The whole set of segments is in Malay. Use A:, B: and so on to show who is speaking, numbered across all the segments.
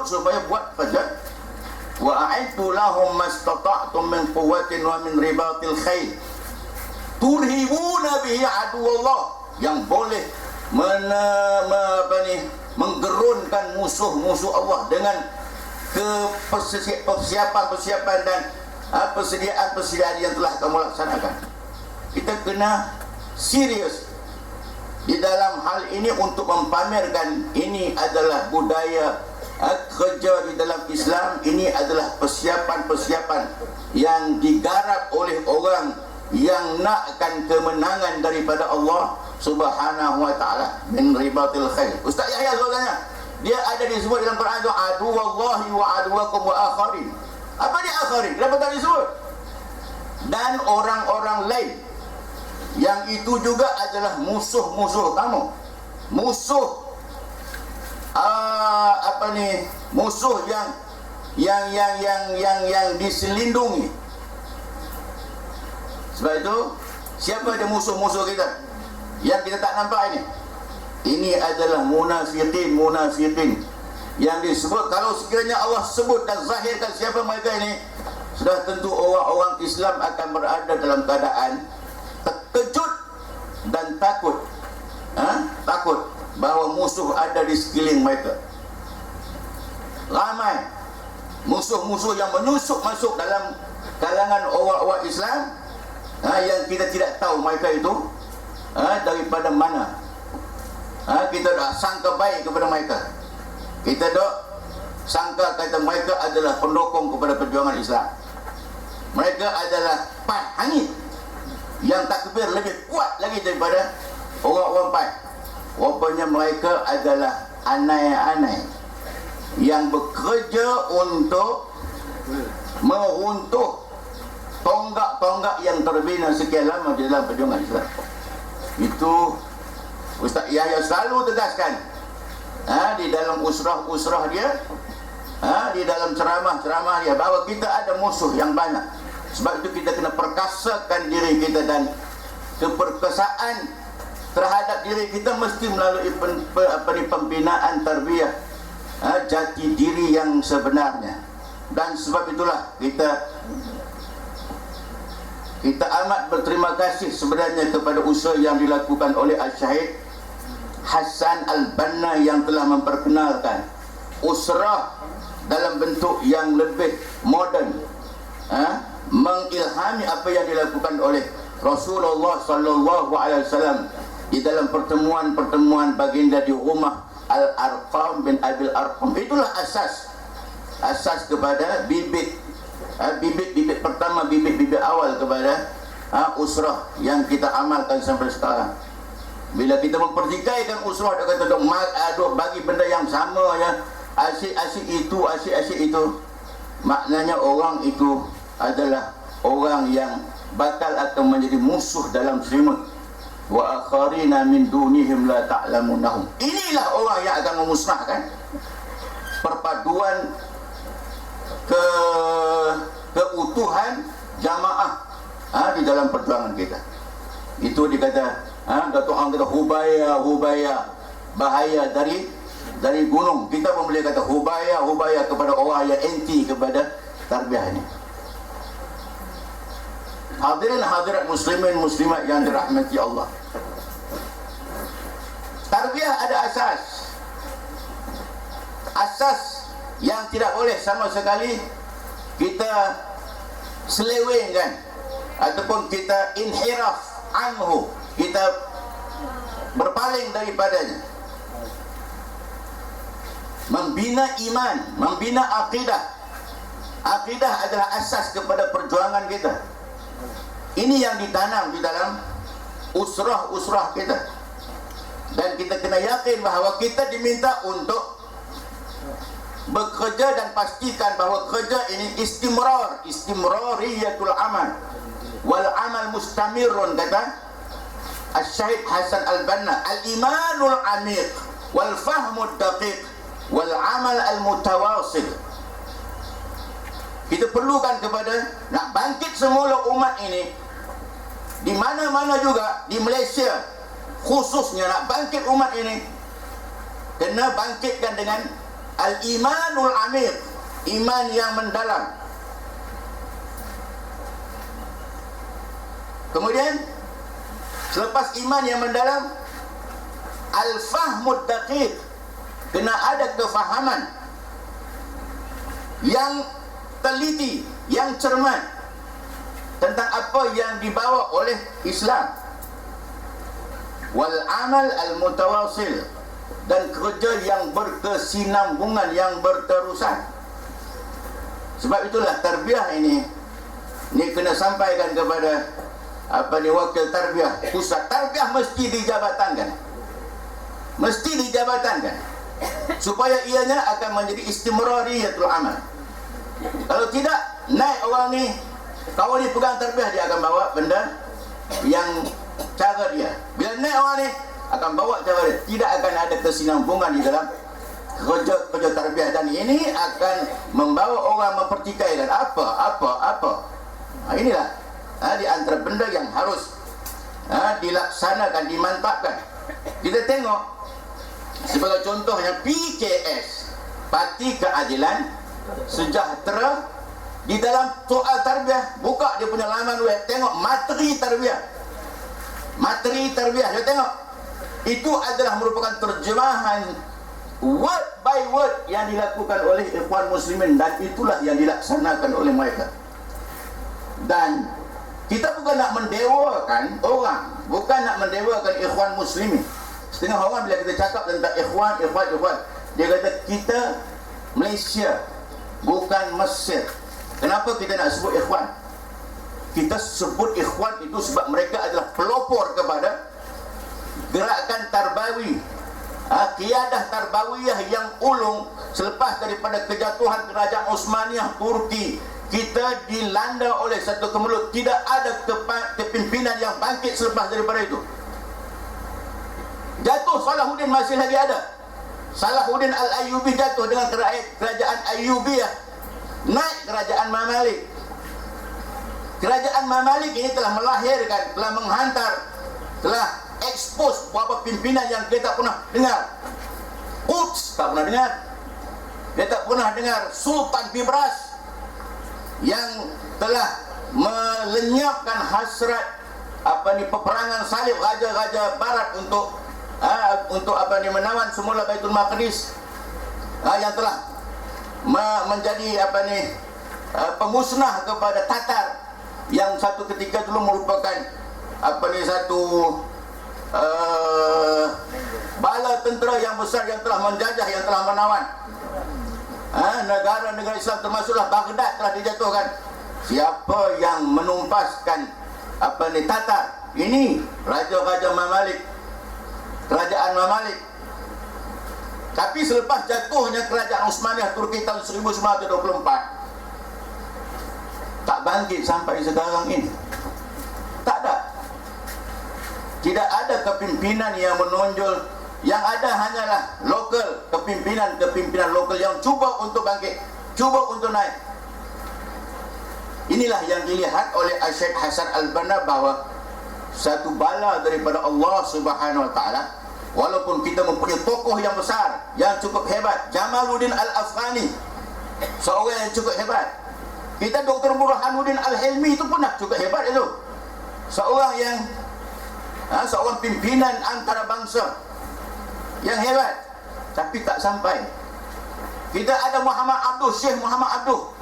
A: supaya buat kerja. Wa a'iddu lahum mastata'tum min quwwatin wa min ribatil khail turhibuna bihi aduwallah, yang boleh menggerunkan musuh-musuh Allah dengan persiapan dan persediaan yang telah kamu laksanakan. Kita kena serius di dalam hal ini untuk mempamerkan ini adalah budaya kerja di dalam Islam. Ini adalah persiapan-persiapan yang digarap oleh orang yang nakkan kemenangan daripada Allah Subhanahu wa ta'ala min ribatil khair. Ustaz Yahya soalannya, dia ada disebut dalam Quran itu adu wallahi wa aduwakum wa akharin. Apa dia akharin? Kenapa tak disebut? Dan orang-orang lain yang itu juga adalah musuh-musuh kamu. Musuh musuh yang diselindungi. Sebab itu, siapa ada musuh-musuh kita yang kita tak nampak ini? Ini adalah munafiqin yang disebut. Kalau sekiranya Allah sebut dan zahirkan siapa mereka ini, sudah tentu orang-orang Islam akan berada dalam keadaan terkejut dan takut. Takut bahawa musuh ada di sekeliling mereka. Ramai musuh-musuh yang menyusup masuk dalam kalangan orang-orang Islam, yang kita tidak tahu mereka itu daripada mana. Kita dah sangka baik kepada mereka. Kita dah sangka kata mereka adalah pendukung kepada perjuangan Islam. Mereka adalah pan hangit yang takbir lebih kuat lagi daripada orang-orang pan. Rupanya mereka adalah anai-anai yang bekerja untuk meruntuh tonggak-tonggak yang terbina sekian lama di dalam perjuangan Islam. Itu Ustaz Yahya selalu tegaskan di dalam usrah-usrah dia, di dalam ceramah-ceramah dia, bahawa kita ada musuh yang banyak. Sebab itu kita kena perkasakan diri kita, dan keperkasaan terhadap diri kita mesti melalui pembinaan tarbiyah jati diri yang sebenarnya. Dan sebab itulah kita amat berterima kasih sebenarnya kepada usaha yang dilakukan oleh Al-Syahid Hassan Al-Banna yang telah memperkenalkan usrah dalam bentuk yang lebih moden, mengilhami apa yang dilakukan oleh Rasulullah sallallahu alaihi wasallam di dalam pertemuan-pertemuan baginda di rumah Al-Arqam bin Abil Arqam. Itulah asas kepada bibit pertama, bibit awal kepada usrah yang kita amalkan sampai sekarang. Bila kita mempertikaikan usrah, dia kata dok bagi benda yang sama ya, asyik itu, maknanya orang itu adalah orang yang bakal akan menjadi musuh dalam selimut. Wa akharina min dunihim la ta'lamunahum. Inilah orang yang akan memusnahkan perpaduan keutuhan jamaah di dalam perjuangan kita. Itu dikata Datuk Ang kata hubaya bahaya dari gunung. Kita pun boleh kata hubaya kepada orang yang anti kepada tarbiyah ini. Hadirin hadirat muslimin muslimat yang dirahmati Allah, tarbiyah ada asas yang tidak boleh sama sekali kita selewengkan ataupun kita inhiraf anhu, kita berpaling daripadanya. Membina iman, membina akidah. Akidah adalah asas kepada perjuangan kita. Ini yang ditanam di dalam usrah-usrah kita. Dan kita kena yakin bahawa kita diminta untuk bekerja dan pastikan bahawa kerja ini istimrariyatul amal wal amal mustamirun, kata Al-Syahid Hassan Al-Banna. Al-imanul amiq wal fahmud daqiq wal amal al-mutawasil. Kita perlukan kepada nak bangkit semula umat ini di mana-mana juga, di Malaysia khususnya, nak bangkit umat ini kena bangkitkan dengan al-imanul amir, iman yang mendalam. Kemudian selepas iman yang mendalam, al-fahmud daqiq, kena ada kefahaman yang teliti, yang cermat tentang apa yang dibawa oleh Islam. Wal amal al-mutawasil, dan kerja yang berkesinambungan, yang berterusan. Sebab itulah tarbiyah ini kena sampaikan kepada wakil tarbiyah pusat. Tarbiyah mesti dijabatankan, mesti dijabatankan, supaya ianya akan menjadi istimrariyatul amal. Kalau tidak, naik orang ni, kawan ni pegang tarbiyah, dia akan bawa benda yang cara dia. Bila naik orang ni akan bawa cara dia, tidak akan ada kesinambungan di dalam kerja tarbiyah, dan ini akan membawa orang mempertikaikan apa. Inilah di antara benda yang harus dilaksanakan, dimantapkan. Kita tengok sebagai contohnya PKS, Parti Keadilan Sejahtera, di dalam soal tarbiyah, buka dia punya laman web, tengok materi tarbiyah. Materi tarbiyah, dia tengok, itu adalah merupakan terjemahan word by word yang dilakukan oleh ikhwan muslimin, dan itulah yang dilaksanakan oleh mereka. Dan kita bukan nak mendewakan orang, bukan nak mendewakan ikhwan muslimin. Setengah orang bila kita cakap tentang ikhwan, dia kata kita Malaysia, bukan Mesir. Kenapa kita nak sebut ikhwan? Kita sebut ikhwan itu sebab mereka adalah pelopor kepada gerakan tarbawi, qiyadah tarbawiyah yang ulung selepas daripada kejatuhan kerajaan Osmaniyah Turki. Kita dilanda oleh satu kemelut, tidak ada kepimpinan yang bangkit selepas daripada itu. Jatuh Salahuddin masih lagi ada. Salahuddin Al-Ayyubi jatuh dengan kerajaan Ayyubiyah, naik kerajaan Mamalik. Kerajaan Mamalik ini telah melahirkan, telah menghantar, telah expose beberapa pimpinan yang kita tak pernah dengar. Quds tak pernah dengar, dia tak pernah dengar. Sultan Bibras yang telah melenyapkan hasrat peperangan salib raja-raja barat untuk menawan semula Baitul Maqdis, yang telah menjadi pemusnah kepada Tatar, yang satu ketika dulu merupakan satu bala tentera yang besar yang telah menjajah, yang telah menawan negara-negara Islam, termasuklah Baghdad telah dijatuhkan. Siapa yang menumpaskan Tatar? Ini raja-raja Mamalik, kerajaan Mamalik. Tapi selepas jatuhnya kerajaan Osmaniyah Turki tahun 1924, tak bangkit sampai sekarang ini. Tak ada. Tidak ada kepimpinan yang menonjol. Yang ada hanyalah lokal, kepimpinan lokal yang cuba untuk bangkit, cuba untuk naik. Inilah yang dilihat oleh Syekh Hasan Al-Banna, bahawa satu bala daripada Allah Subhanahu Wa Taala. Walaupun kita mempunyai tokoh yang besar, yang cukup hebat, Jamaluddin Al-Afghani, seorang yang cukup hebat. Kita Dr. Burhanuddin Al-Hilmi itu pun cukup hebat itu. Seorang yang seorang pimpinan antara bangsa yang hebat, tapi tak sampai. Kita ada Muhammad Abduh, Syekh Muhammad Abduh,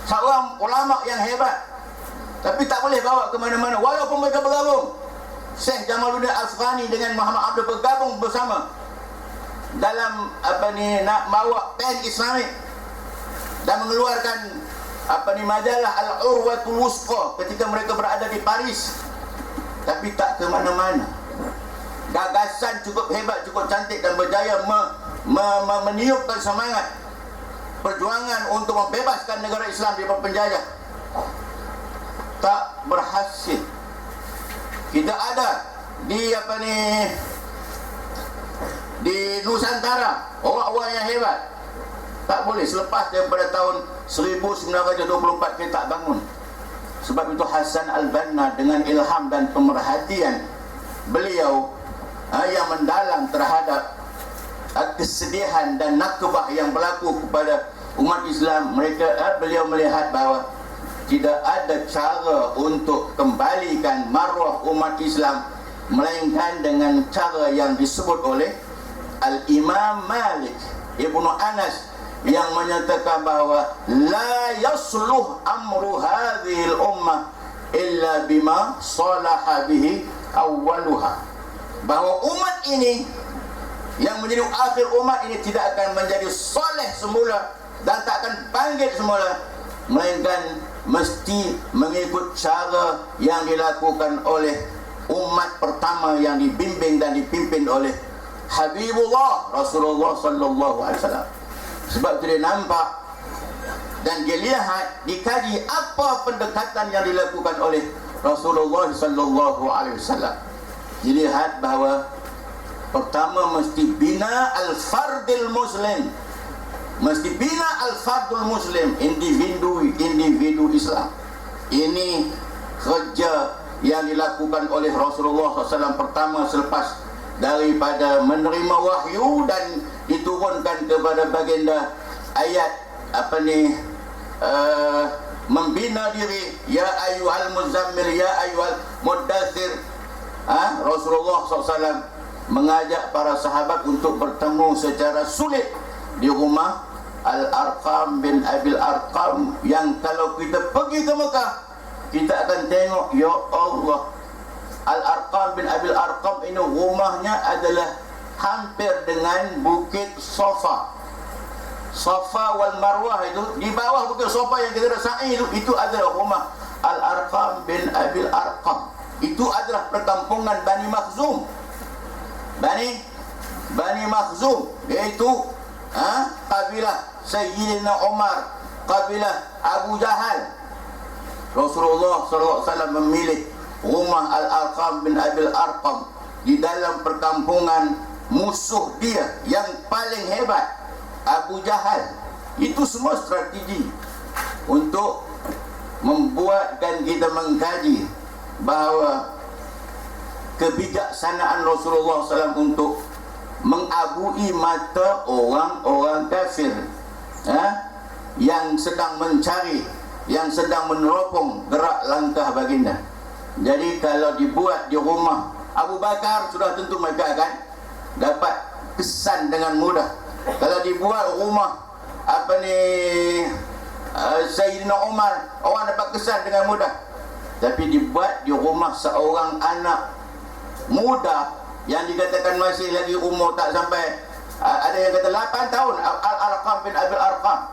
A: seorang ulama yang hebat, tapi tak boleh bawa ke mana-mana. Walaupun mereka bergabung, Syekh Jamaluddin Al-Afghani dengan Muhammad Abduh bergabung bersama dalam nak bawa pen Islamik dan mengeluarkan majalah Al-Urwatul Wusqa ketika mereka berada di Paris, tapi tak ke mana-mana. Gagasan cukup hebat, cukup cantik, dan berjaya meniupkan semangat perjuangan untuk membebaskan negara Islam daripada penjajah. Tak berhasil. Kita ada di di Nusantara orang-orang yang hebat, tak boleh. Selepas daripada tahun 1924 kita tak bangun. Sebab itu Hasan Al-Banna dengan ilham dan pemerhatian beliau yang mendalam terhadap kesedihan dan nakbah yang berlaku kepada umat Islam, beliau melihat bahawa tidak ada cara untuk kembalikan maruah umat Islam melainkan dengan cara yang disebut oleh Al-Imam Malik Ibnu Anas yang menyatakan bahawa la yasluh amru hadhil ummah illa bima salaha bihi awwaluha, bahawa umat ini yang menjadi akhir umat ini tidak akan menjadi soleh semula dan tak akan bangkit semula melainkan mesti mengikut cara yang dilakukan oleh umat pertama yang dibimbing dan dipimpin oleh Habibullah Rasulullah sallallahu alaihi wasallam. Sebab itu dia nampak dan dia lihat, dikaji apa pendekatan yang dilakukan oleh Rasulullah sallallahu alaihi wasallam. Dilihat bahawa pertama mesti bina al-fardil muslim, mesti bina al-fardul muslim, individu Islam. Ini kerja yang dilakukan oleh Rasulullah SAW pertama selepas daripada menerima wahyu dan diturunkan kepada baginda ayat membina diri, ya ayyuhal muzammil, ya ayyuhal muddathir. Rasulullah SAW mengajak para sahabat untuk bertemu secara sulit di rumah Al-Arqam bin Abil Arqam, yang kalau kita pergi ke Mekah kita akan tengok, ya Allah, Al-Arqam bin Abil Arqam ini rumahnya adalah hampir dengan bukit Safa. Safa wal Marwah itu di bawah bukit Safa yang kita dah sa'i itu adalah rumah Al-Arqam bin Abil Arqam. Itu adalah perkampungan Bani Makhzum. Bani Makhzum, iaitu kabilah Sayyidina Umar, kabilah Abu Jahal. Rasulullah SAW memilih rumah Al-Arqam bin Abil Arqam di dalam perkampungan musuh dia yang paling hebat, Abu Jahal. Itu semua strategi untuk membuatkan kita mengkaji bahawa kebijaksanaan Rasulullah SAW untuk mengabui mata orang-orang kafir yang sedang mencari, yang sedang meneropong gerak langkah baginda. Jadi kalau dibuat di rumah Abu Bakar, sudah tentu mereka akan dapat kesan dengan mudah. Kalau dibuat rumah Sayyidina Umar, orang dapat kesan dengan mudah. Tapi dibuat di rumah seorang anak muda yang dikatakan masih lagi umur tak sampai, ada yang kata 8 tahun, Al-Arqam bin Abil Arqam,